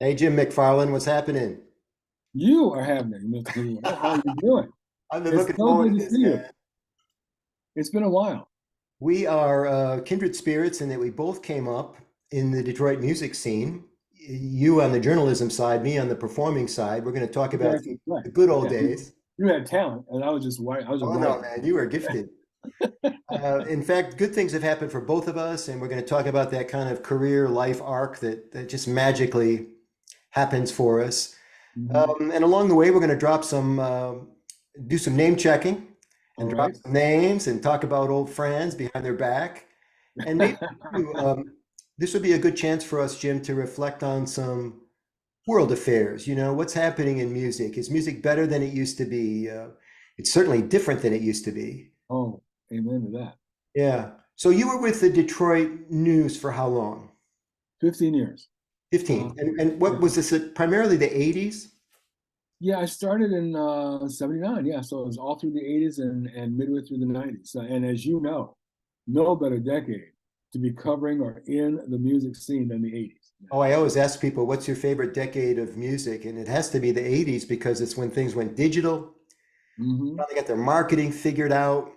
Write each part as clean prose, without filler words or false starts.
Hey, Jim McFarlin, what's happening? You are happening, Mr. Cleveland. How are you doing? I've been It's looking so forward good to to this, see you. man. It's been a while. We are kindred spirits in that we both came up in the Detroit music scene. You on the journalism side, me on the performing side. We're going to talk about Exactly right. the good old Yeah, days. you had talent, and I was just white. I was just Oh no, writing. man, you are gifted. In fact, good things have happened for both of us, and we're going to talk about that kind of career life arc that just magically happens for us. Hmm. And along the way, we're going to do some name checking All and drop right. some names and talk about old friends behind their back. And maybe too, this would be a good chance for us, Jim, to reflect on some world affairs. You know, what's happening in music? Is music better than it used to be? It's certainly different than it used to be. Oh, amen to that. Yeah. So you were with the Detroit News for how long? 15 years. 15. And what Yeah. was this, primarily the 80s? Yeah, I started in '79. Yeah, so it was all through the '80s and midway through the '90s. And as you know, no better decade to be covering or in the music scene than the '80s. Oh, I always ask people, what's your favorite decade of music? And it has to be the 80s because it's when things went digital. Hmm. They got their marketing figured out.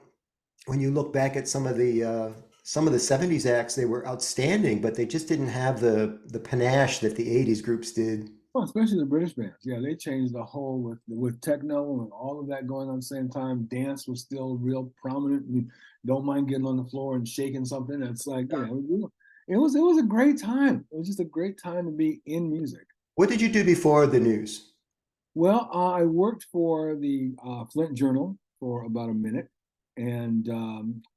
When you look back at some of the 70s acts, they were outstanding, but they just didn't have the panache that the 80s groups did. Well, especially the British bands. Yeah, they changed the whole with techno and all of that going on at the same time. Dance was still real prominent. You don't mind getting on the floor and shaking something. It's like, it was a great time. It was just a great time to be in music. What did you do before the news? Well, I worked for the Flint Journal for about a minute, and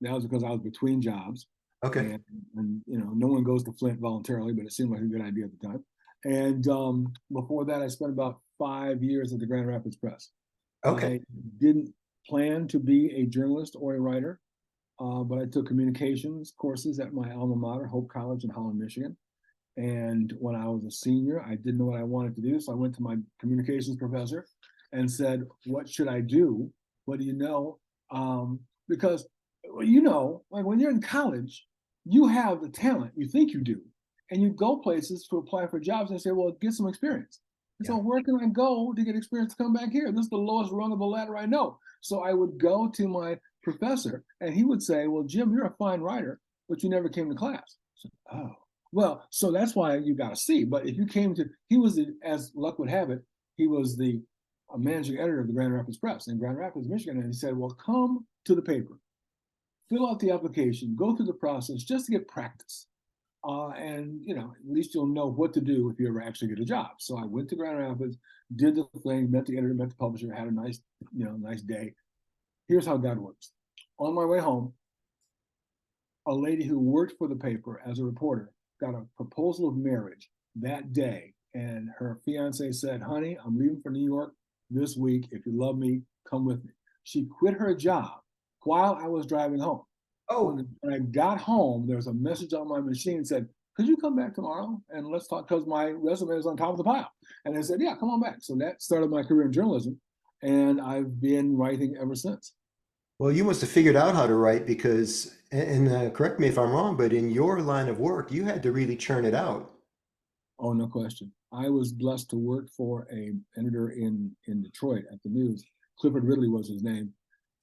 that was because I was between jobs, Okay. and no one goes to Flint voluntarily, but it seemed like a good idea at the time. And before that, I spent about 5 years at the Grand Rapids Press. Okay. I didn't plan to be a journalist or a writer, but I took communications courses at my alma mater, Hope College in Holland, Michigan. And when I was a senior, I didn't know what I wanted to do. So I went to my communications professor and said, "What should I do? What do you know?" Because, like when you're in college, you have the talent, you think you do, and you go places to apply for jobs and say, "Well, get some experience." And Yeah. so, where can I go to get experience to come back here? This is the lowest rung of the ladder I know. So I would go to my professor, and he would say, "Well, Jim, you're a fine writer, but you never came to class." So, oh. Well, so that's why you got a C. But if you came to, he was, as luck would have it, he was the managing editor of the Grand Rapids Press in Grand Rapids, Michigan. And he said, "Well, come to the paper, fill out the application, go through the process just to get practice. And, at least you'll know what to do if you ever actually get a job." So I went to Grand Rapids, did the thing, met the editor, met the publisher, had a nice day. Here's how God works. On my way home, a lady who worked for the paper as a reporter got a proposal of marriage that day. And her fiance said, "Honey, I'm leaving for New York this week. If you love me, come with me." She quit her job while I was driving home. Oh, When I got home, there was a message on my machine that said, "Could you come back tomorrow and let's talk?" Because my resume was on top of the pile. And I said, "Yeah, come on back." So that started my career in journalism. And I've been writing ever since. well, you must have figured out how to write because, and correct me if I'm wrong, but in your line of work, you had to really churn it out. Oh, no question. I was blessed to work for a editor in Detroit at the News. Clifford Ridley was his name,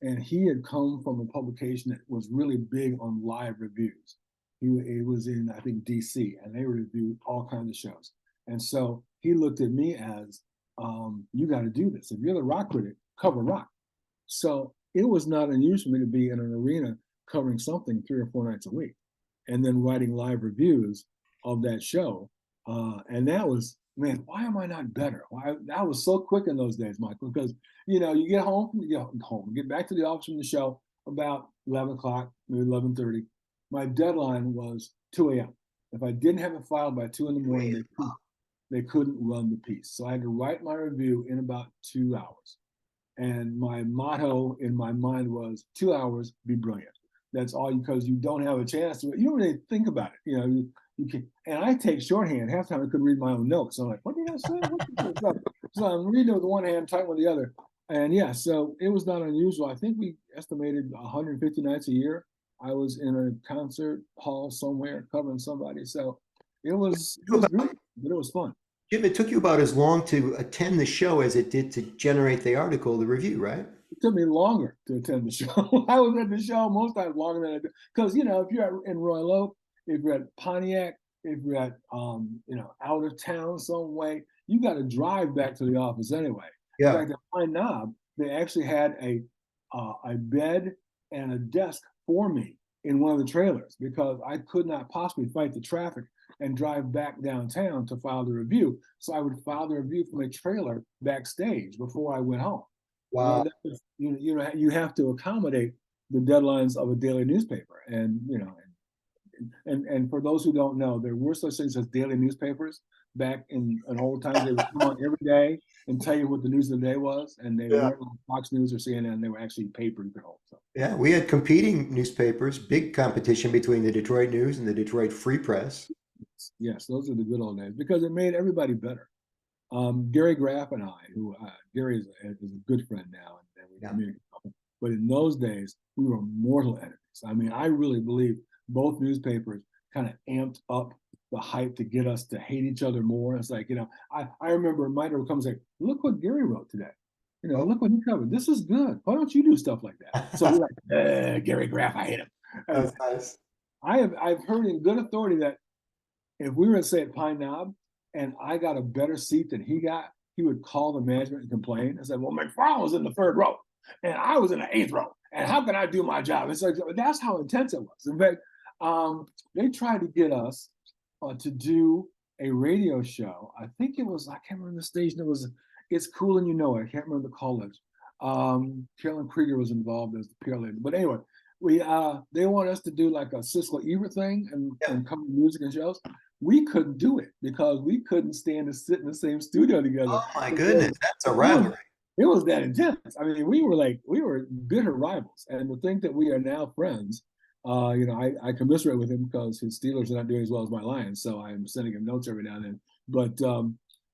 and he had come from a publication that was really big on live reviews. He was in, I think, DC, and they reviewed all kinds of shows. And so he looked at me as, "You got to do this. If you're the rock critic, cover rock." So it was not unusual for me to be in an arena covering something 3 or 4 nights a week, and then writing live reviews of that show. And that was, man, why am I not better? I was so quick in those days, Michael, because you get back to the office from the show about 11 o'clock, maybe 11:30. My deadline was 2 a.m. If I didn't have it filed by 2 in the morning, they couldn't run the piece. So I had to write my review in about 2 hours. And my motto in my mind was 2 hours, be brilliant. That's all, because you don't have a chance to, you don't really think about it. You can, and I take shorthand. Half the time I couldn't read my own notes. So I'm like, what did I say? What did I say? So I'm reading it with one hand, typing with the other. And yeah, so it was not unusual. I think we estimated 150 nights a year. I was in a concert hall somewhere covering somebody. So it was You it was about, great, but it was fun. Jim, it took you about as long to attend the show as it did to generate the article, the review, right? It took me longer to attend the show. I was at the show most times longer than I did. Because, if you're in Royal Oak, if you're at Pontiac, if you're at, out of town some way, you got to drive back to the office anyway. In Yeah. fact, at Pine Knob, they actually had a bed and a desk for me in one of the trailers because I could not possibly fight the traffic and drive back downtown to file the review. So I would file the review from a trailer backstage before I went home. Wow. You have to accommodate the deadlines of a daily newspaper, and for those who don't know, there were such things as daily newspapers back in old times. They would come on every day and tell you what the news of the day was, and they Yeah. weren't like Fox News or CNN. They were actually paper you could hold. So Yeah. We had competing newspapers, big competition between the Detroit News and the Detroit Free Press. yes, those are the good old days because it made everybody better. Gary Graff and I, who Gary is a good friend now, and we Yeah. communicate often. But in those days, we were mortal enemies. I mean, I really believe both newspapers kind of amped up the hype to get us to hate each other more. It's like, I remember a reminder would come and say, look what Gary wrote today. Oh. Look what he covered. This is good. Why don't you do stuff like that? So we're like, Gary Graff, I hate him. That's nice. I've heard in good authority that if we were to say at Pine Knob and I got a better seat than he got, he would call the management and complain and say, well, McFarlin was in the third row and I was in the eighth row. And how can I do my job? It's like, that's how intense it was. In fact, they tried to get us to do a radio show. I think it was, I can't remember the station. It was It's Cool and You Know It. I can't remember the college. Carolyn Krieger was involved as the PR lady. But anyway, they want us to do like a Siskel Ebert thing Yeah. and cover music and shows. We couldn't do it because we couldn't stand to sit in the same studio together. Oh my goodness, that's a It was, rivalry. it was that intense. I mean, we were bitter rivals, and to think that we are now friends. I commiserate with him because his Steelers are not doing as well as my Lions, so I'm sending him notes every now and then. But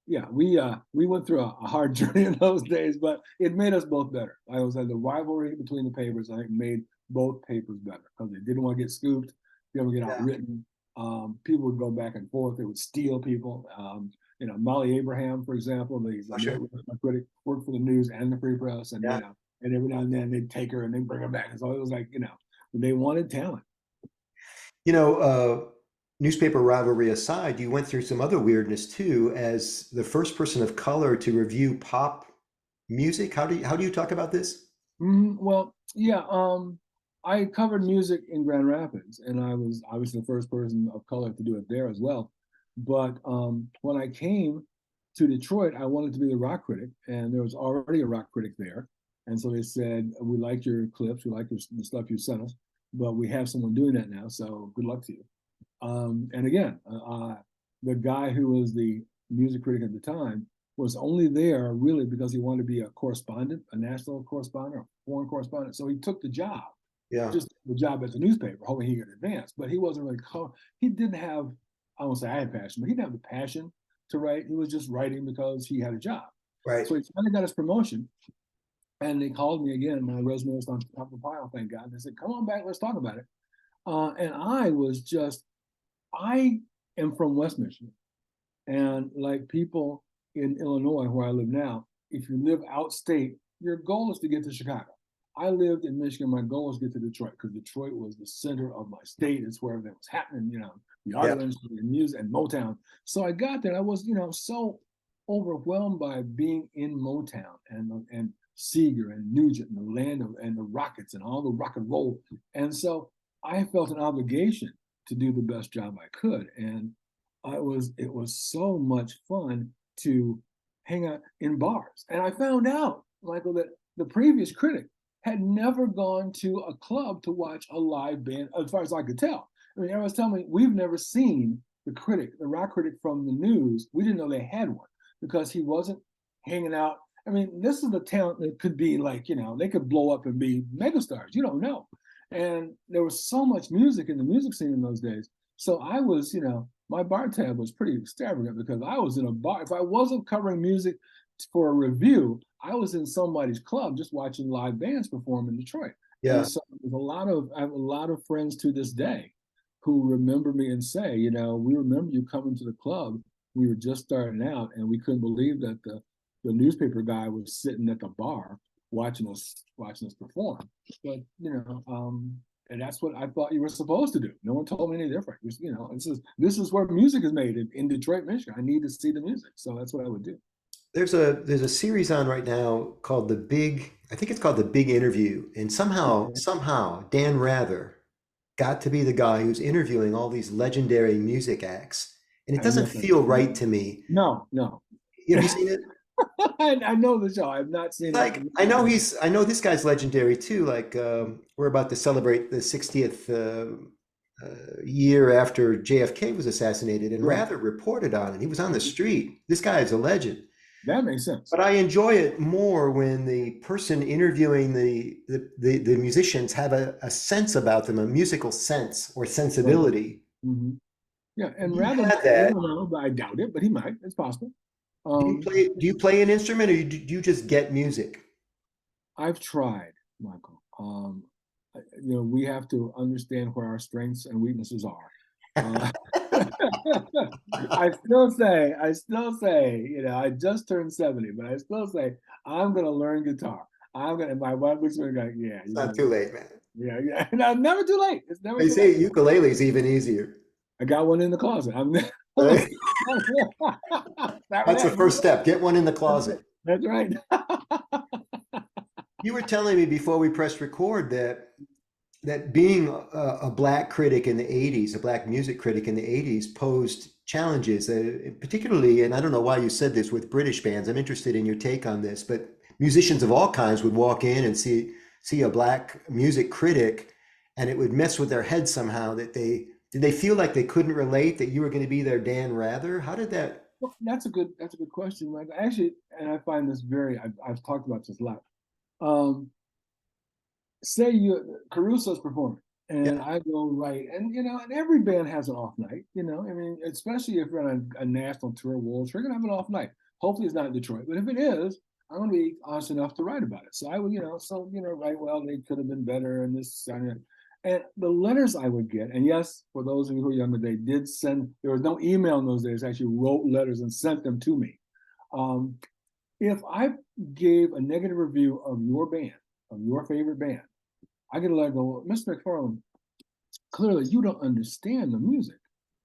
yeah, we went through a hard journey in those days, but it made us both better. I was at the rivalry between the papers. I think made both papers better because they didn't want to get scooped, they didn't get Yeah. outwritten. People would go back and forth. They would steal people. Molly Abraham, for example, the Oh, sure. critic, worked for the news and the Free Press, and Yeah. and every now and then they'd take her and they'd bring her back. And so it was like, they wanted talent. You know, newspaper rivalry aside, you went through some other weirdness too, as the first person of color to review pop music. How do you talk about this? Well, yeah. I covered music in Grand Rapids, and I was obviously the first person of color to do it there as well. But when I came to Detroit, I wanted to be the rock critic, and there was already a rock critic there. And so they said, we like your clips, we like the stuff you sent us, but we have someone doing that now, so good luck to you. And again, the guy who was the music critic at the time was only there really because he wanted to be a correspondent, a national correspondent, or foreign correspondent. So he took the job, Yeah. just the job at the newspaper, hoping he could advance. But he wasn't really, he didn't have, I won't say I had passion, but he didn't have the passion to write. He was just writing because he had a job. Right. So he finally got his promotion. And they called me again. My resume was on top of the pile, thank God. They said, come on back, let's talk about it. And I am from West Michigan. And like people in Illinois, where I live now, if you live outstate, your goal is to get to Chicago. I lived in Michigan. My goal was to get to Detroit because Detroit was the center of my state. It's where everything was happening, the art Yeah. industry and music and Motown. So I got there. I was, so overwhelmed by being in Motown and Seeger and Nugent and the land of and the Rockets and all the rock and roll. And so I felt an obligation to do the best job I could. And it was so much fun to hang out in bars. And I found out, Michael, that the previous critic had never gone to a club to watch a live band, as far as I could tell. I mean, everyone's telling me we've never seen the rock critic from the news. We didn't know they had one because he wasn't hanging out. I mean, this is the talent that could be like, they could blow up and be megastars. You don't know. And there was so much music in the music scene in those days. So I was, my bar tab was pretty extravagant because I was in a bar. If I wasn't covering music for a review, I was in somebody's club just watching live bands perform in Detroit. Yeah. And so I have a lot of friends to this day who remember me and say, we remember you coming to the club We were just starting out, and we couldn't believe that the newspaper guy was sitting at the bar watching us perform. But and that's what I thought you were supposed to do. No one told me any different. This is where music is made in Detroit, Michigan. I need to see the music, so that's what I would do. There's a series on right now called The Big, I think it's called The Big Interview, and somehow Dan Rather got to be the guy who's interviewing all these legendary music acts, and it I doesn't know. feel right to me. No, no. Have you seen it? I know the show. I've not seen it. Like I know this guy's legendary too. Like we're about to celebrate the 60th year after JFK was assassinated, and Right. Rather reported on it. He was on the street. This guy is a legend. That makes sense. But I enjoy it more when the person interviewing the musicians have a sense about them, a musical sense or sensibility. Mm-hmm. Yeah, and You rather, had I that. don't know, but I doubt it, but he might. It's possible. Do you play an instrument, or do you just get music? I've tried, Michael. We have to understand where our strengths and weaknesses are. Uh, I just turned 70, but I still say I'm gonna learn guitar. My wife looks at me like, yeah, It's not too late, man. yeah. No, never too late. It's never They too say late. ukulele is even easier. I got one in the closet. I'm Right? That That's the was first step. Get one in the closet. That's right. You were telling me before we pressed record that being a black critic in the 80s, a black music critic in the 80s, posed challenges, particularly, and I don't know why you said this, with British bands. I'm interested in your take on this, but musicians of all kinds would walk in and see a black music critic, and it would mess with their head somehow. Did they feel like they couldn't relate, that you were going to be their Dan Rather? How did that? Well, that's a good question, Mike. Actually, and I find this I've talked about this a lot. Say Caruso's performing, and Yeah. I go right, and every band has an off night. I mean, especially if you're on a national tour, world tour, you're gonna have an off night. Hopefully, it's not in Detroit, but if it is, I'm gonna be honest enough to write about it. So I would, write, well, they could have been better, and this, and the letters I would get, and yes, for those of you who are younger, they did send. There was no email in those days. Actually, wrote letters and sent them to me. If I gave a negative review of your band, of your favorite band, I get a letter go, Mr. McFarlin, clearly you don't understand the music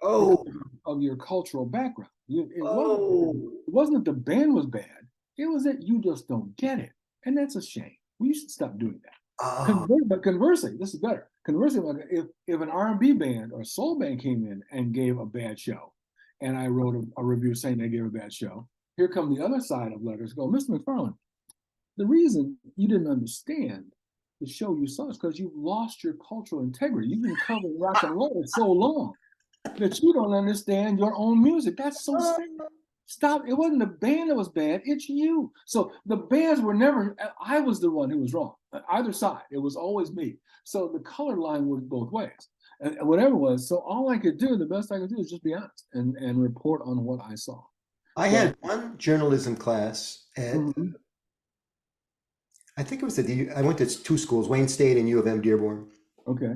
Oh, of your cultural background. It oh, wasn't that the band was bad. It was that you just don't get it. And that's a shame. We should stop doing that. oh. But conversely, this is better. Conversely, like if an R&B band or soul band came in and gave a bad show, and I wrote a review saying they gave a bad show, here come the other side of letters. Go, Mr. McFarlin, the reason you didn't understand the show you saw is because you've lost your cultural integrity. You've been covering rock and roll so long that you don't understand your own music. That's so sad. Stop. It wasn't the band that was bad. It's you. So the bands were never, I was the one who was wrong. Either side. It was always me. So the color line was both ways. And whatever it was. So all I could do, the best I could do is just be honest and report on what I saw. I had one journalism class at, Mhm. I think it was I went to two schools, Wayne State and U of M Dearborn, Okay.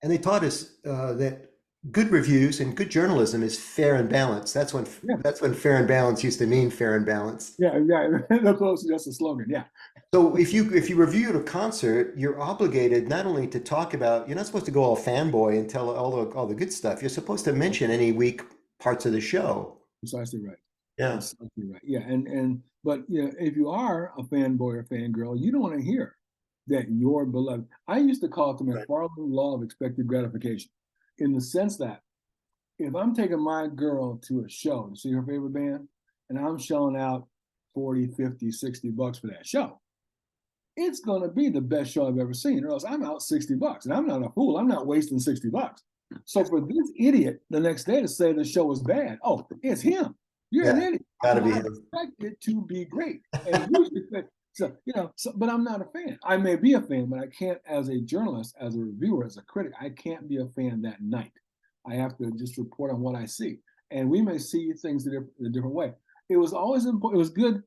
and they taught us that good reviews and good journalism is fair and balanced. Yeah. That's when fair and balanced used to mean fair and balanced. Yeah. No close. That's a slogan. Yeah. So if you review a concert, you're obligated not only to talk about, you're not supposed to go all fanboy and tell all the good stuff. You're supposed to mention any weak parts of the show. Precisely right. Yeah. Precisely right. Yeah. But if you are a fanboy or fangirl, you don't want to hear that your beloved. I used to call it the Right. McFarlin law of expected gratification, in the sense that if I'm taking my girl to a show to see her favorite band, and I'm shelling out 40, 50, $60 for that show, it's going to be the best show I've ever seen, or else I'm out $60. And I'm not a fool. I'm not wasting $60. So for this idiot the next day to say the show was bad, oh, it's him. You're an Yeah. idiot. Gotta be I him. expect it to be great. And you should think, but I'm not a fan. I may be a fan, but I can't, as a journalist, as a reviewer, as a critic, I can't be a fan that night. I have to just report on what I see. And we may see things in a different way. It was always important. It was good.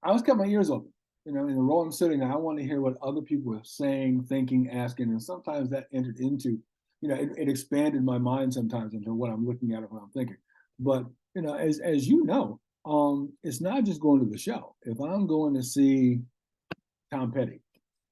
I always kept my ears open. In the role I'm sitting, I want to hear what other people were saying, thinking, asking. And sometimes that entered into, it expanded my mind sometimes into what I'm looking at or what I'm thinking. But as you know, it's not just going to the show. If I'm going to see Tom Petty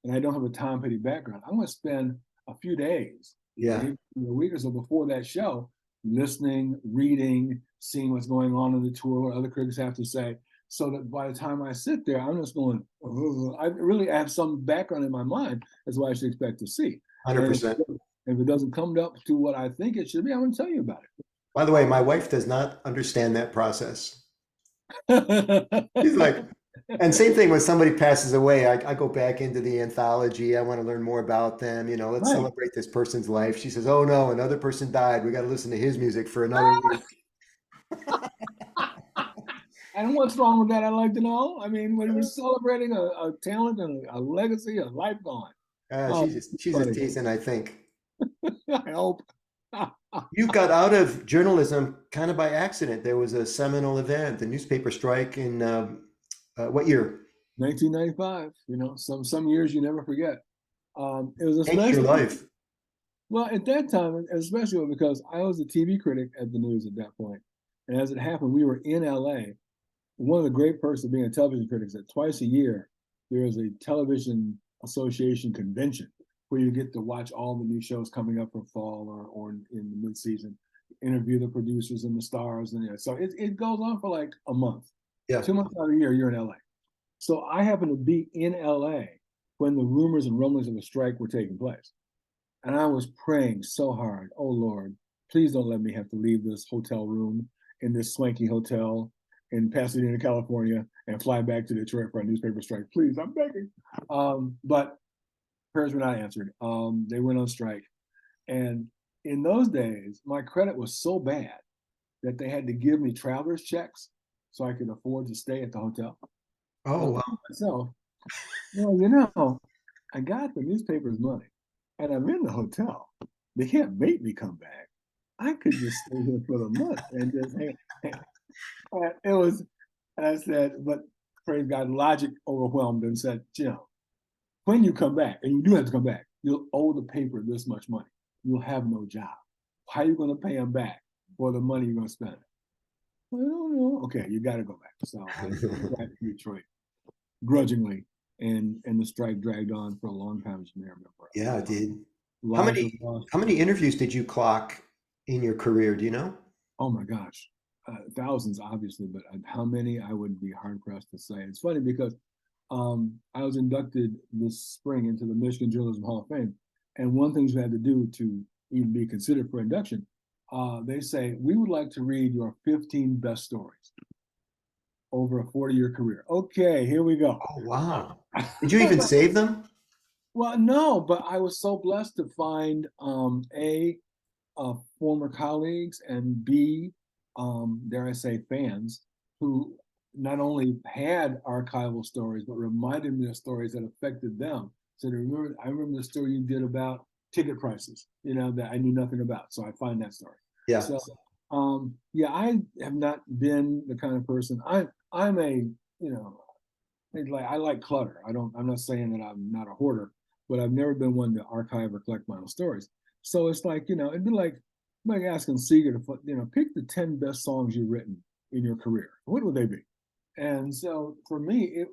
and I don't have a Tom Petty background, I'm going to spend a few days, Yeah, maybe a week or so before that show, listening, reading, seeing what's going on in the tour, what other critics have to say, so that by the time I sit there, I'm just going, "Ugh." I really have some background in my mind as what I should expect to see. And 100%. if it doesn't come up to what I think it should be, I'm going to tell you about By the way, my wife does not understand that process. it. She's like, and same thing when somebody passes away, I go back into the anthology. I want to learn more about them. Let's Right. celebrate this person's life. She says, "Oh no, another person died. We got to listen to his music for another week." And what's wrong with that? I'd like to know. I mean, when we're celebrating a talent and a legacy, a life gone. Oh, She's just funny. teasing, I think. I hope. You got out of journalism kind of by accident. There was a seminal event, the newspaper strike in what year? 1995. Some years you never forget. It was Changed your especially life. well at that time, especially because I was a TV critic at the news at that point, and as it happened, we were in LA. One of the great perks of being a television critic is that twice a year there is a television association convention where you get to watch all the new shows coming up for fall or in the mid-season, interview the producers and the stars, and so it goes on for like a month. Yeah. 2 months out of the year, you're in LA. So I happened to be in LA when the rumors and rumblings of a strike were taking place. And I was praying so hard, oh Lord, please don't let me have to leave this hotel room in this swanky hotel in Pasadena, California, and fly back to Detroit for a newspaper strike. Please, I'm begging. But prayers were not answered. They went on strike. And in those days, my credit was so bad that they had to give me traveler's checks so I could afford to stay at the hotel. Oh, And wow. myself, I got the newspaper's money and I'm in the hotel. They can't make me come back. I could just stay here for the month and just hang. It was, I said, but praise God, logic overwhelmed and said, when you come back, and you do have to come back, you'll owe the paper this much money. You'll have no job. How are you going to pay them back for the money you're going to spend? I don't know. Okay, you got to go back. So I went back to Detroit grudgingly, and the strike dragged on for a long time, as you may remember. Yeah, it did. How Lives were many lost. how many interviews did you clock in your career? Do you know? Oh my gosh, thousands, obviously, but how many I would be hard pressed to say. It's funny because I was inducted this spring into the Michigan Journalism Hall of Fame, and one thing you had to do to even be considered for induction, they say we would like to read your 15 best stories over a 40-year career. Okay, here we go. Oh, wow. Did you even save them? Well, no, but I was so blessed to find a former colleagues and B, dare I say, fans who not only had archival stories but reminded me of stories that affected them. So I remember the story you did about ticket prices, that I knew nothing about. So I find that story. Yeah. So yeah, I have not been the kind of person. I'm a I like clutter. I'm not saying that I'm not a hoarder, but I've never been one to archive or collect my own stories. So it's like, it'd be like asking Seeger to, pick the 10 best songs you've written in your career. What would they be? And so for me,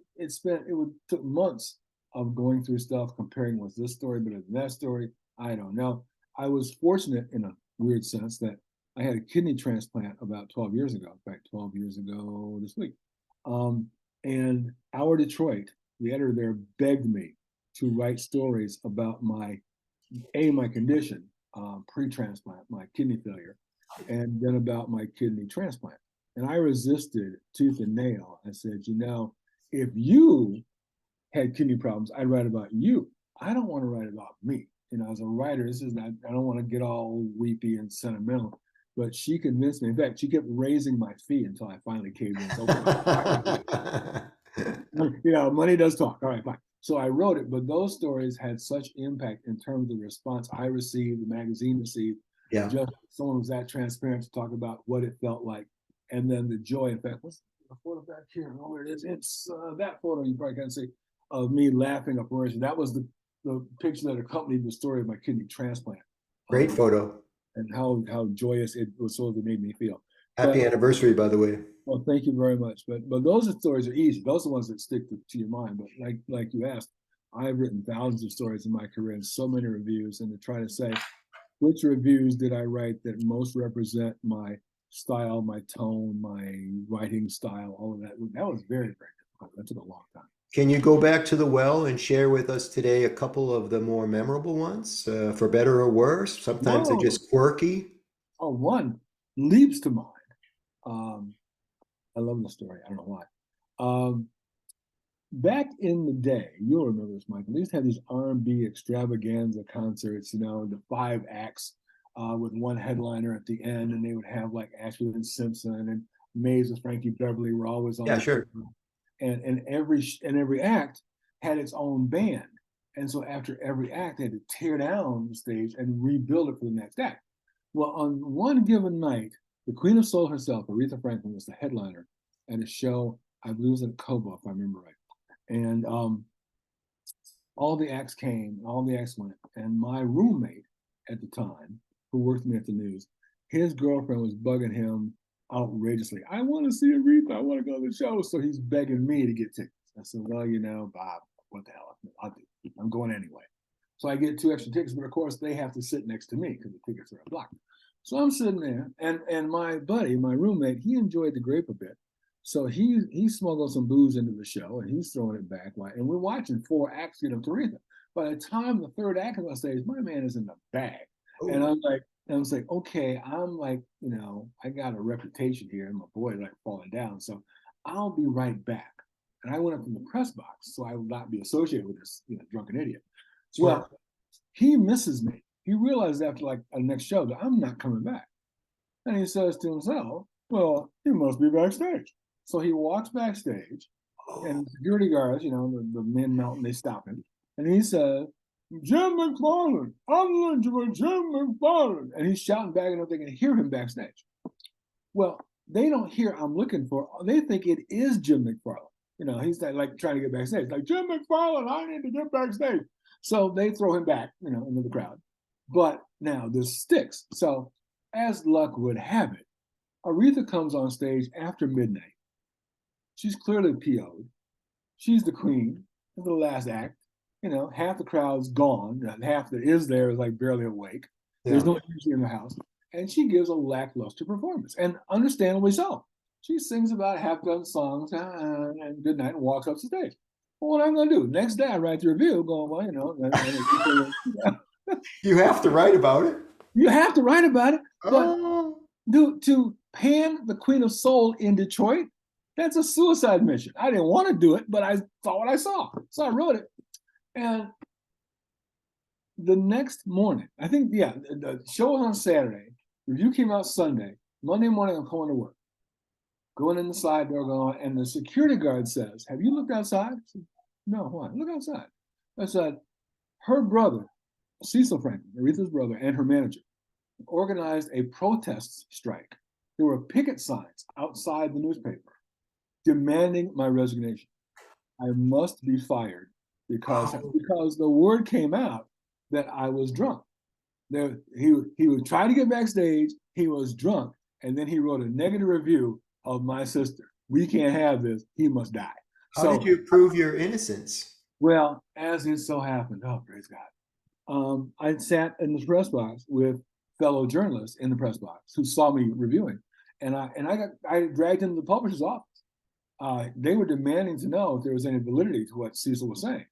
took months of going through stuff, comparing what's this story better than that story. I don't know. I was fortunate in a weird sense that I had a kidney transplant about 12 years ago. In fact, 12 years ago this week. And Our Detroit, the editor there, begged me to write stories about my condition, pre-transplant, my kidney failure, and then about my kidney transplant. And I resisted tooth and nail. I said, if you had kidney problems, I'd write about you. I don't want to write about me. As a writer, I don't want to get all weepy and sentimental. But she convinced me. In fact, she kept raising my fee until I finally caved in. So, money does talk. All right, fine. So I wrote it, but those stories had such impact in terms of the response I received, the magazine received. Yeah. Just someone was that transparent to talk about what it felt like, and then the joy. In fact, what's the photo back here? Oh, where it is? It's that photo you probably can't see of me laughing up orange. That was the picture that accompanied the story of my kidney transplant. Great photo. And how joyous it was, so it made me feel. Happy anniversary, by the way. well, thank you very much. But those stories are easy. Those are the ones that stick to your mind. But like you asked, I've written thousands of stories in my career and so many reviews, and to try to say which reviews did I write that most represent my style, my tone, my writing style, all of that. That was very, very difficult. That took a long time. Can you go back to the well and share with us today a couple of the more memorable ones, for better or worse? Sometimes they're No, just quirky. oh, one leaps to mind. Um, I love the story. I don't know why. Um, Back in the day, you'll remember this, Michael. They used to have these R&B extravaganza concerts, the 5 acts with one headliner at the end, and they would have like Ashford and Simpson and Mays and Frankie Beverly were always on Yeah, the sure. curtain, and every act had its own band, and so after every act, they had to tear down the stage and rebuild it for the next act. Well, on one given night, the Queen of Soul herself, Aretha Franklin, was the headliner at a show. I believe it was at Cobo, if I remember right. And all the acts came, all the acts went. And my roommate at the time, who worked with me at the news, his girlfriend was bugging him outrageously. I want to see Aretha. I want to go to the show. So he's begging me to get tickets. I said, well, Bob, what the hell? I'll do it. I'm going anyway. So I get 2 extra tickets, but of course they have to sit next to me because the tickets are a block. So I'm sitting there, and my buddy, my roommate, he enjoyed the grape a bit. So he smuggled some booze into the show and he's throwing it back. And we're watching 4 acts of Aretha. By the time the third act is on stage, my man is in the bag. And Oh, I'm like, okay, I'm like, I got a reputation here and my boy like falling down. So I'll be right back. And I went up in the press box so I would not be associated with this, drunken idiot. smart. Well, he misses me. He realizes after like the next show that I'm not coming back. And he says to himself, well, he must be backstage. So he walks backstage, Oh, and security guards, the men mount and they stop him. And he says, Jim McFarlin, I'm looking for Jim McFarlin. And he's shouting back, and they can hear him backstage. Well, they don't hear I'm looking for, they think it is Jim McFarlin. He's like trying to get backstage, like Jim McFarlin, I need to get backstage. So they throw him back, into the crowd. But now this sticks. So as luck would have it, Aretha comes on stage after midnight. She's clearly PO'd. She's the queen of the last act. Half the crowd's gone. Half that is there is like barely awake. There's yeah. no energy in the house. And she gives a lackluster performance, and understandably so. She sings about half-done songs and good night and walks up the stage. Well, what am I going to do? Next day, I write the review going, You have to write about it. you have to write about it. But Oh, to pan the Queen of Soul in Detroit, that's a suicide mission. I didn't want to do it, but I saw what I saw. So I wrote it. And the next morning, I think, the show was on Saturday. Review came out Sunday. Monday morning, I'm going to work. Going in the side door, going, and the security guard says, have you looked outside? I said, no, why? Look outside. I said, her brother, Cecil Franklin, Aretha's brother, and her manager organized a protest strike. There were picket signs outside the newspaper demanding my resignation. I must be fired because oh. the word came out that I was drunk. He would try to get backstage. He was drunk, and then he wrote a negative review of my sister. We can't have this. He must die. How did So, you prove your innocence? well, as it so happened, oh praise God, I sat in the press box with fellow journalists in the press box who saw me reviewing, and I dragged into the publisher's office. They were demanding to know if there was any validity to what Cecil was saying.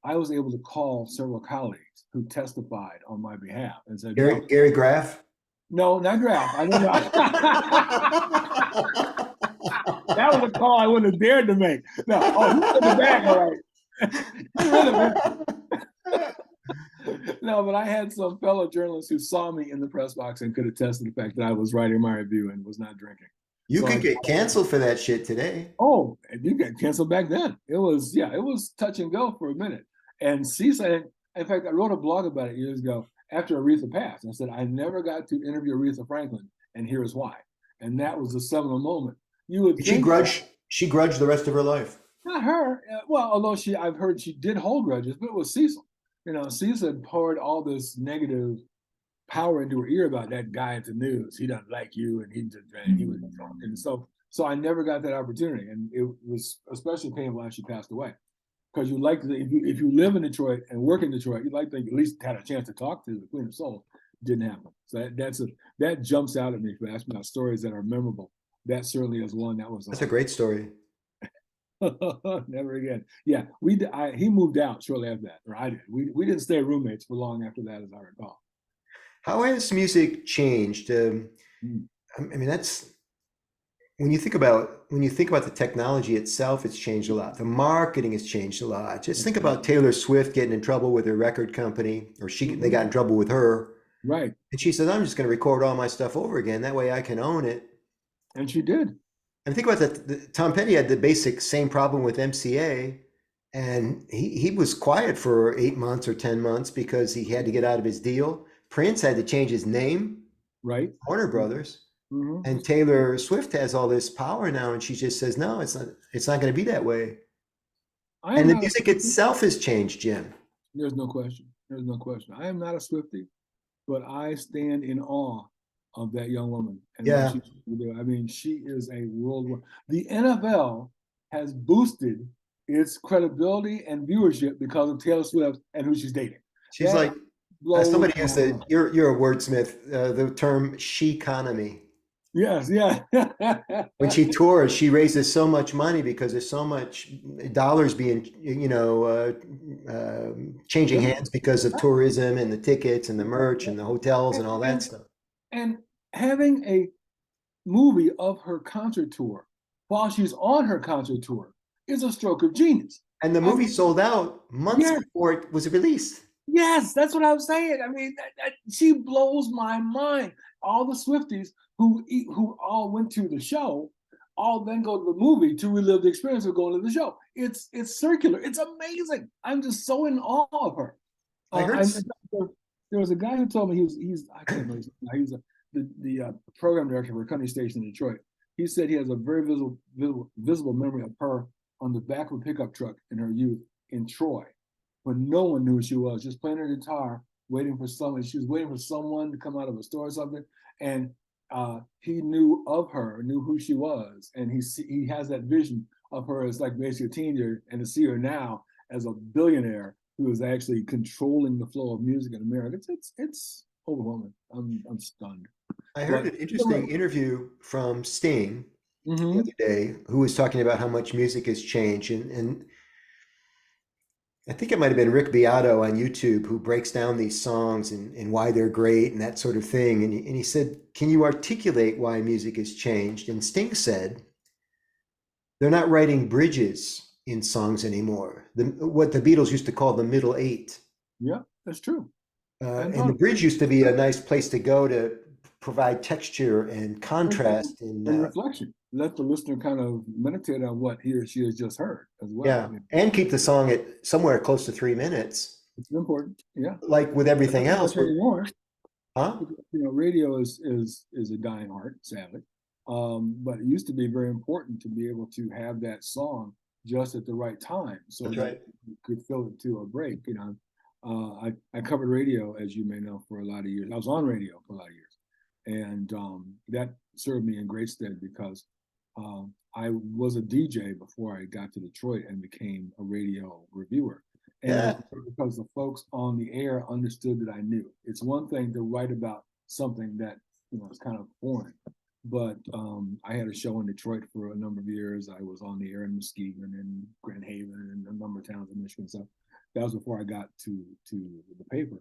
I was able to call several colleagues who testified on my behalf and said, no, Gary Graff? no, not Graff. I don't know. That was a call I wouldn't have dared to make. No, he's in the back, all right. No, but I had some fellow journalists who saw me in the press box and could attest to the fact that I was writing my review and was not drinking. You So could get canceled for that shit today. you got canceled back then. It was touch and go for a minute. And Cecil, in fact, I wrote a blog about it years ago after Aretha passed. I said, I never got to interview Aretha Franklin, and here's why. And that was a seminal moment. You would Did think she grudged the rest of her life? not her. Well, although I've heard she did hold grudges, but it was Cecil. Cecil had poured all this negative power into her ear about that guy at the news. He doesn't like you, and he was drunk. And so I never got that opportunity, and it was especially painful after she passed away. Because you like to, if you live in Detroit and work in Detroit, you'd like to at least had a chance to talk to the Queen of Soul. Didn't happen. So that jumps out at me. If you ask me about stories that are memorable, that certainly is one that was. That's a great story. Never again. Yeah, he moved out shortly after that, or I did. We didn't stay roommates for long after that, as I recall. How has music changed? I mean, that's when you think about the technology itself, it's changed a lot. The marketing has changed a lot. Just think about Taylor Swift getting in trouble with her record company, or they got in trouble with her. Right. And she said, I'm just going to record all my stuff over again. That way I can own it. And she did. And think about that. Tom Petty had the basic same problem with MCA. And he was quiet for 8 months or 10 months because he had to get out of his deal. Prince had to change his name. Right. Warner Brothers. Mm-hmm. And Taylor Swift has all this power now, and she just says, no, it's not going to be that way. And the music itself has changed, Jim. There's no question. There's no question. I am not a Swiftie, but I stand in awe of that young woman. And yeah. I mean, she is a worldwide. The NFL has boosted its credibility and viewership because of Taylor Swift and who she's dating. She's like, somebody used to, you're a wordsmith, the term she-economy. Yes, yeah. When she tours, she raises so much money because there's so much dollars being, changing hands because of tourism and the tickets and the merch and the hotels and all that stuff. And having a movie of her concert tour while she's on her concert tour is a stroke of genius. And the movie sold out months before it was released. Yes, that's what I was saying. I mean, she blows my mind. All the Swifties who all went to the show, all then go to the movie to relive the experience of going to the show. It's circular. It's amazing. I'm just so in awe of her. I heard there was a guy who told me I can't believe he's the program director for a country station in Detroit. He said he has a very visible memory of her on the back of a pickup truck in her youth in Troy, when no one knew who she was, just playing her guitar, waiting for someone. She was waiting for someone to come out of a store or something, and he knew of her, knew who she was, and he has that vision of her as like basically a teenager, and to see her now as a billionaire who is actually controlling the flow of music in America. It's overwhelming. I'm stunned. I heard an interesting interview from Sting the other day, who was talking about how much music has changed, and I think it might have been Rick Beato on YouTube who breaks down these songs and why they're great and that sort of thing. And he said, can you articulate why music has changed? And Sting said, they're not writing bridges in songs anymore. What the Beatles used to call the middle eight. Yeah, that's true. And the bridge used to be a nice place to go to provide texture and contrast and reflection. Let the listener kind of meditate on what he or she has just heard as well. Yeah, and keep the song at somewhere close to 3 minutes. It's important. Yeah, like with everything else. Huh? Radio is a dying art, sadly. But it used to be very important to be able to have that song just at the right time, so that you could fill it to a break. I covered radio, as you may know, for a lot of years. I was on radio for a lot of years, and that served me in great stead because I was a DJ before I got to Detroit and became a radio reviewer. And because the folks on the air understood that I knew. It's one thing to write about something that is kind of foreign, but I had a show in Detroit for a number of years. I was on the air in Muskegon and Grand Haven and a number of towns in Michigan. So that was before I got to the paper,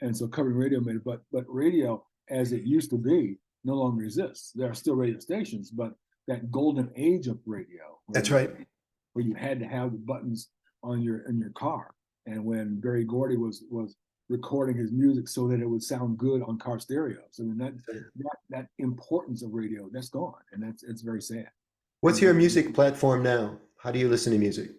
and so covering radio made it. But radio, as it used to be, no longer exists. There are still radio stations, but that golden age of radio. That's right. Where you had to have the buttons in your car, and when Berry Gordy was recording his music so that it would sound good on car stereos. I mean that importance of radio, that's gone, and it's very sad. What's your music platform now? How do you listen to music?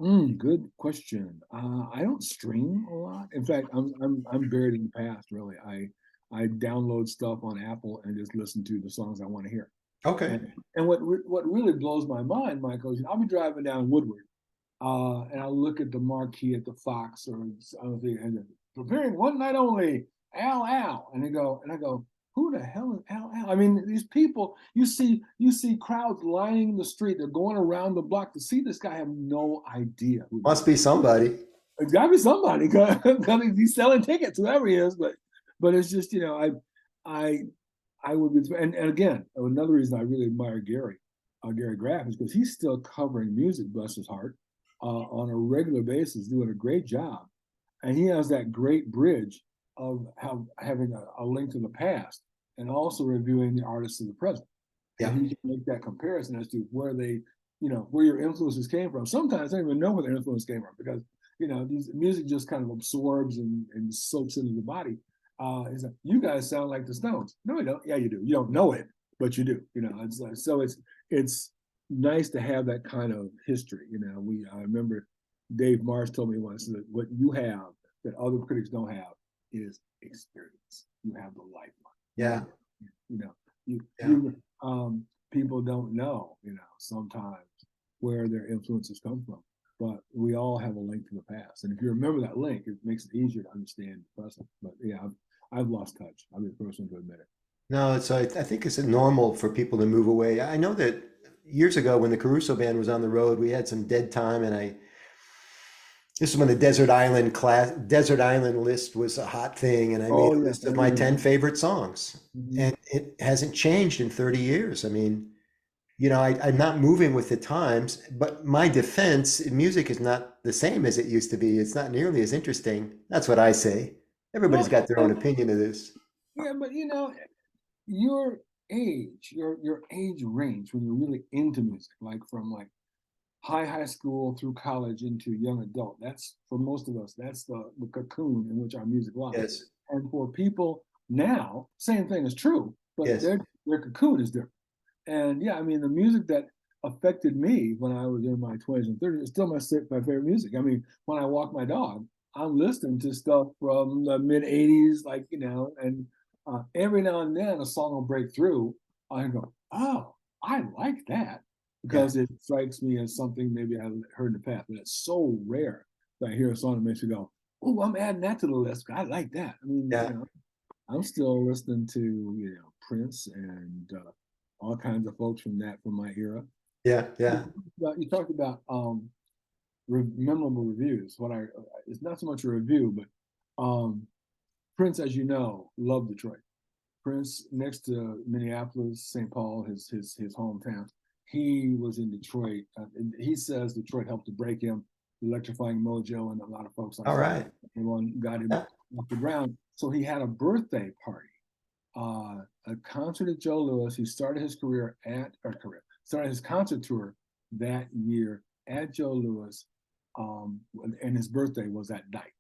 Good question. I don't stream a lot. In fact, I'm buried in the past. Really, I download stuff on Apple and just listen to the songs I want to hear. Okay. And what really blows my mind, Michael, is I'll be driving down Woodward, and I'll look at the marquee at the Fox or something, and preparing one night only, Al Al, and I go, who the hell is Al Al? I mean, these people, you see crowds lining the street, they're going around the block to see this guy. I have no idea who he Must is. be somebody. It's got to be somebody because he's selling tickets, whoever he is. But it's just, I I would be, and again, another reason I really admire Gary Graff is because he's still covering music, bless his heart, on a regular basis, doing a great job. And he has that great bridge of having a link to the past and also reviewing the artists of the present. Yeah. And he can make that comparison as to where where your influences came from. Sometimes I don't even know where their influence came from because, these music just kind of absorbs and soaks into the body. He's like, you guys sound like the Stones. No, you don't. Yeah, you do. You don't know it, but you do. It's like, so it's nice to have that kind of history. I remember Dave Marsh told me once that what you have that other critics don't have is experience. You have the lifeline. Yeah. People don't know, sometimes where their influences come from. But we all have a link to the past. And if you remember that link, it makes it easier to understand the present. But yeah, I've lost touch. I'll be the first one to admit it. No, I think it's normal for people to move away. I know that years ago when the Caruso band was on the road, we had some dead time, and this is when the Desert Island list was a hot thing, and I made a list of my 10 favorite songs. Mm-hmm. And it hasn't changed in 30 years. I mean, I'm not moving with the times, but my defense, music is not the same as it used to be. It's not nearly as interesting. That's what I say. Everybody's got their own opinion of this. Yeah, but your your age range when you're really into music, like from high school through college into young adult. That's for most of us. That's the cocoon in which our music lies. Yes. And for people now, same thing is true, but Yes. their cocoon is different. And yeah, I mean, the music that affected me when I was in my 20s and 30s is still my favorite music. I mean, when I walk my dog, I'm listening to stuff from the mid 80s, and every now and then a song will break through. I go, oh, I like that, because it strikes me as something maybe I heard in the past. But it's so rare that I hear a song that makes me go, oh, I'm adding that to the list. I like that. I mean, I'm still listening to, Prince and all kinds of folks from my era. Yeah, yeah. You talked about memorable reviews. It's not so much a review, but Prince, as you know, loved Detroit. Prince, next to Minneapolis, St. Paul, his hometown, he was in Detroit. And he says Detroit helped to break him, electrifying mojo, and a lot of folks. All right. Everyone got him off the ground. So he had a birthday party, a concert at Joe Louis. He started his started his concert tour that year at Joe Louis, and his birthday was that night.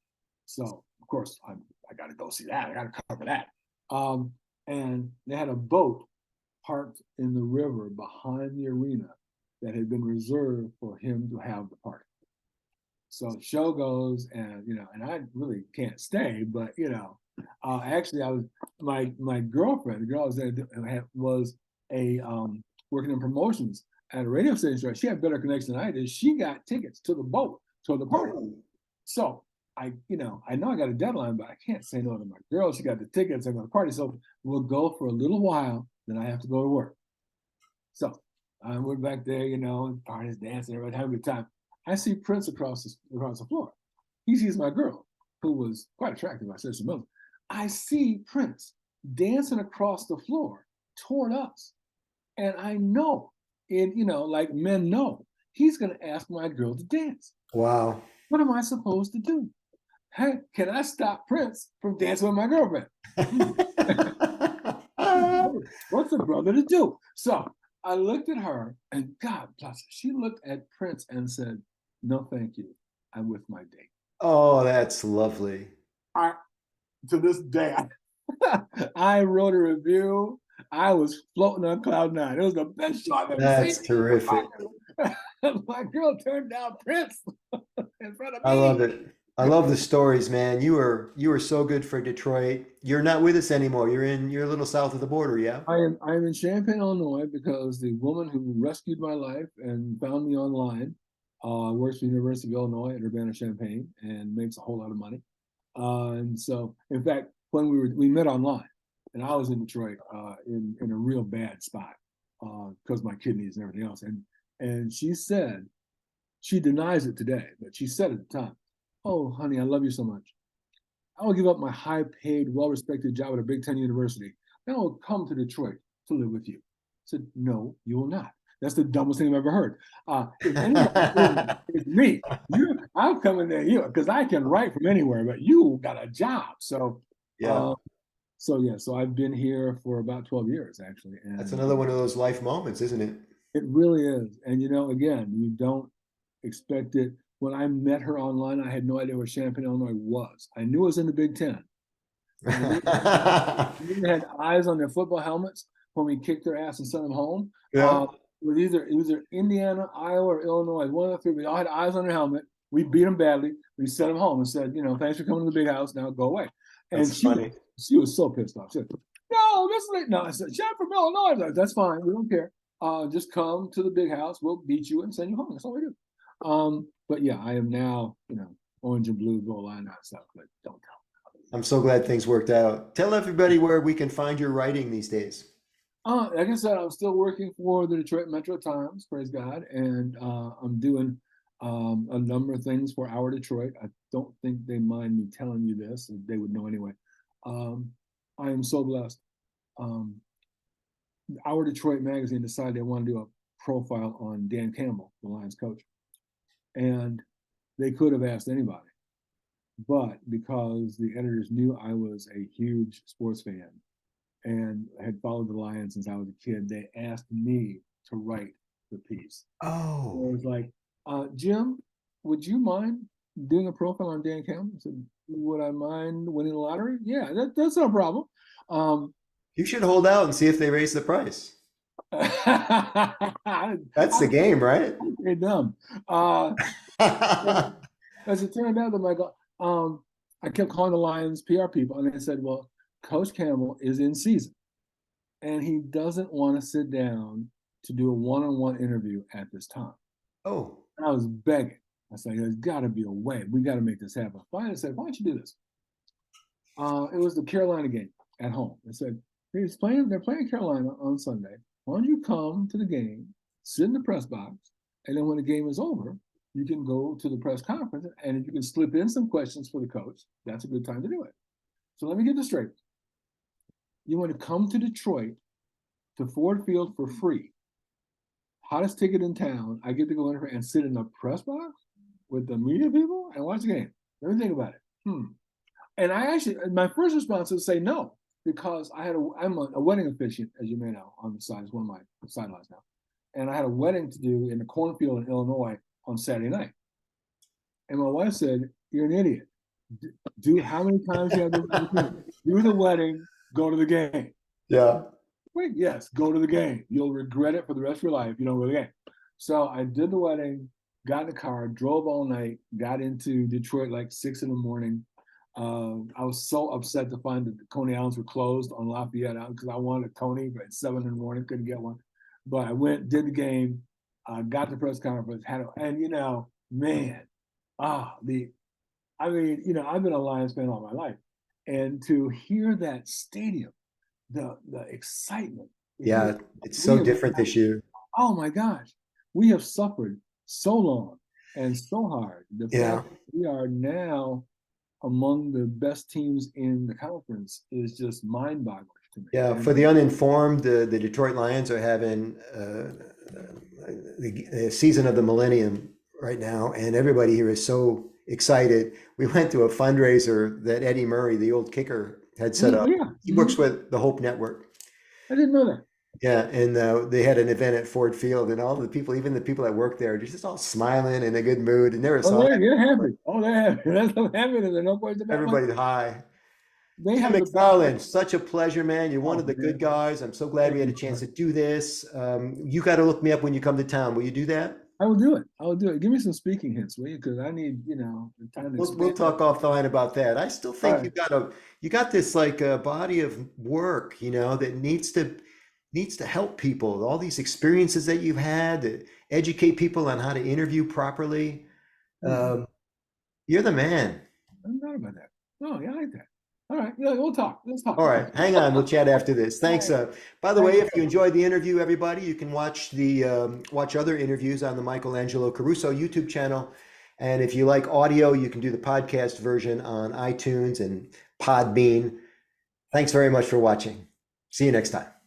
So of course I got to go see that. I got to cover that. And they had a boat parked in the river behind the arena that had been reserved for him to have the party. So the show goes, and and I really can't stay, but actually I was my girlfriend, the girl I was there was a working in promotions at a radio station. She had better connection than I did. She got tickets to the boat to the party. So I know I got a deadline, but I can't say no to my girl. She got the tickets and the party, so we'll go for a little while. Then I have to go to work. So I went back there, and parties, dancing, everybody having a good time. I see Prince across the floor. He sees my girl, who was quite attractive. I said, Miller. I see Prince dancing across the floor toward us, and I know, like men know, he's going to ask my girl to dance. Wow. What am I supposed to do? Hey, can I stop Prince from dancing with my girlfriend? What's a brother to do? So I looked at her, and God bless her, she looked at Prince and said, no, thank you. I'm with my date. Oh, that's lovely. To this day, I wrote a review. I was floating on cloud nine. It was the best show I've ever seen. That's terrific. My girl turned down Prince in front of me. I love it. I love the stories, man. You were so good for Detroit. You're not with us anymore. You're a little south of the border, yeah? I'm in Champaign, Illinois, because the woman who rescued my life and found me online works for the University of Illinois at Urbana-Champaign and makes a whole lot of money. And so, in fact, when we met online, and I was in Detroit in a real bad spot because my kidneys and everything else. And she said, she denies it today, but she said at the time, "Oh, honey, I love you so much. I will give up my high-paid, well-respected job at a Big Ten university, and I will come to Detroit to live with you." I said, "No, you will not. That's the dumbest thing I've ever heard. If anyone, it's me. I'm coming there, because I can write from anywhere, but you got a job." So, Yeah, uh, so I've been here for about 12 years actually, that's and another one of those life moments, isn't it? it really is. And again, you don't expect it. When I met her online, I had no idea where Champaign, Illinois was. I knew it was in the Big Ten. And they had eyes on their football helmets when we kicked their ass and sent them home. Yeah, It was either Indiana, Iowa, or Illinois. One of the three. We all had eyes on their helmet. We beat them badly. We sent them home and said, "Thanks for coming to the big house. Now go away." And that's funny. she was so pissed off. She said, "No, this is no." I said, "Shut from Illinois." Like, "That's fine. We don't care. Just come to the big house. We'll beat you and send you home. That's all we do." But yeah, I am now, orange and blue, goal line out stuff. But don't tell. I'm so glad things worked out. Tell everybody where we can find your writing these days. Like I said, I'm still working for the Detroit Metro Times, praise God, and I'm doing a number of things for Our Detroit. I don't think they mind me telling you this; they would know anyway. I am so blessed. Our Detroit magazine decided they want to do a profile on Dan Campbell, the Lions coach, and they could have asked anybody, but because the editors knew I was a huge sports fan and had followed the Lions since I was a kid, they asked me to write the piece. So Oh, it was like, "Jim, would you mind doing a profile on Dan Campbell?" I said, "Would I mind winning the lottery? Yeah, that's no problem." Um, you should hold out and see if they raise the price. That's the I'm game, right? very dumb. Uh, as it turned out, I'm like, I kept calling the Lions PR people, and they said, "Well, Coach Campbell is in season, and he doesn't want to sit down to do a one-on-one interview at this time." Oh, And I was begging. I said, "There's got to be a way. We got to make this happen." Finally, I said, "Why don't you do this?" It was the Carolina game at home. I said, they're playing Carolina on Sunday. Why don't you come to the game, sit in the press box, and then when the game is over, you can go to the press conference, and if you can slip in some questions for the coach, that's a good time to do it. So let me get this straight. You want to come to Detroit to Ford Field for free. Hottest ticket in town. I get to go in and sit in the press box with the media people and watch the game. Let me think about it. And my first response was to say no, because I'm a wedding officiant, as you may know, on the side. It's one of my sidelines now. And I had a wedding to do in the cornfield in Illinois on Saturday night. And my wife said, "You're an idiot. Do how many times you have to do the wedding, go to the game." yeah. Wait, yes, go to the game. You'll regret it for the rest of your life if you don't go to the game. So I did the wedding, got in the car, drove all night, got into Detroit like 6 in the morning. I was so upset to find that the Coney Islands were closed on Lafayette because I wanted a Coney, but at 7 in the morning, couldn't get one. But I went, did the game, got the press conference, man, I've been a Lions fan all my life. And to hear that stadium, the excitement, Yeah, it's we so have, different this year. oh my gosh, we have suffered so long and so hard. The Yeah. fact that we are now among the best teams in the conference is just mind-boggling to me. Yeah, And for the uninformed, the Detroit Lions are having the season of the millennium right now, and everybody here is so excited. We went to a fundraiser that Eddie Murray, the old kicker, had set up. yeah, He works with the Hope Network. I didn't know that. Yeah, and they had an event at Ford Field, and all the people, even the people that work there, are just all smiling in a good mood, and they were Oh, so they're happy. Oh, they're happy. That's so happy. There's no question about it. everybody's high. They Jim have the McFarlin, such a pleasure, man. You're one oh of the good man, guys. I'm so glad we thank had a you, chance sir. to do this. You got to look me up when you come to town. Will you do that? I will do it. I will do it. Give me some speaking hints, will you? Because I need, the time to We'll expand. talk offline about that. I still All think right. you got this like a body of work, that needs to help people. All these experiences that you've had to educate people on how to interview properly. Hmm. You're the man. I thought about that. Oh, yeah, I like that. All right. Yeah, we'll talk. Let's talk. All right, hang on. We'll chat after this. All Thanks. right. By the way, Thanks. if you enjoyed the interview, everybody, you can watch the watch other interviews on the Angelo Caruso YouTube channel. And if you like audio, you can do the podcast version on iTunes and Podbean. Thanks very much for watching. See you next time.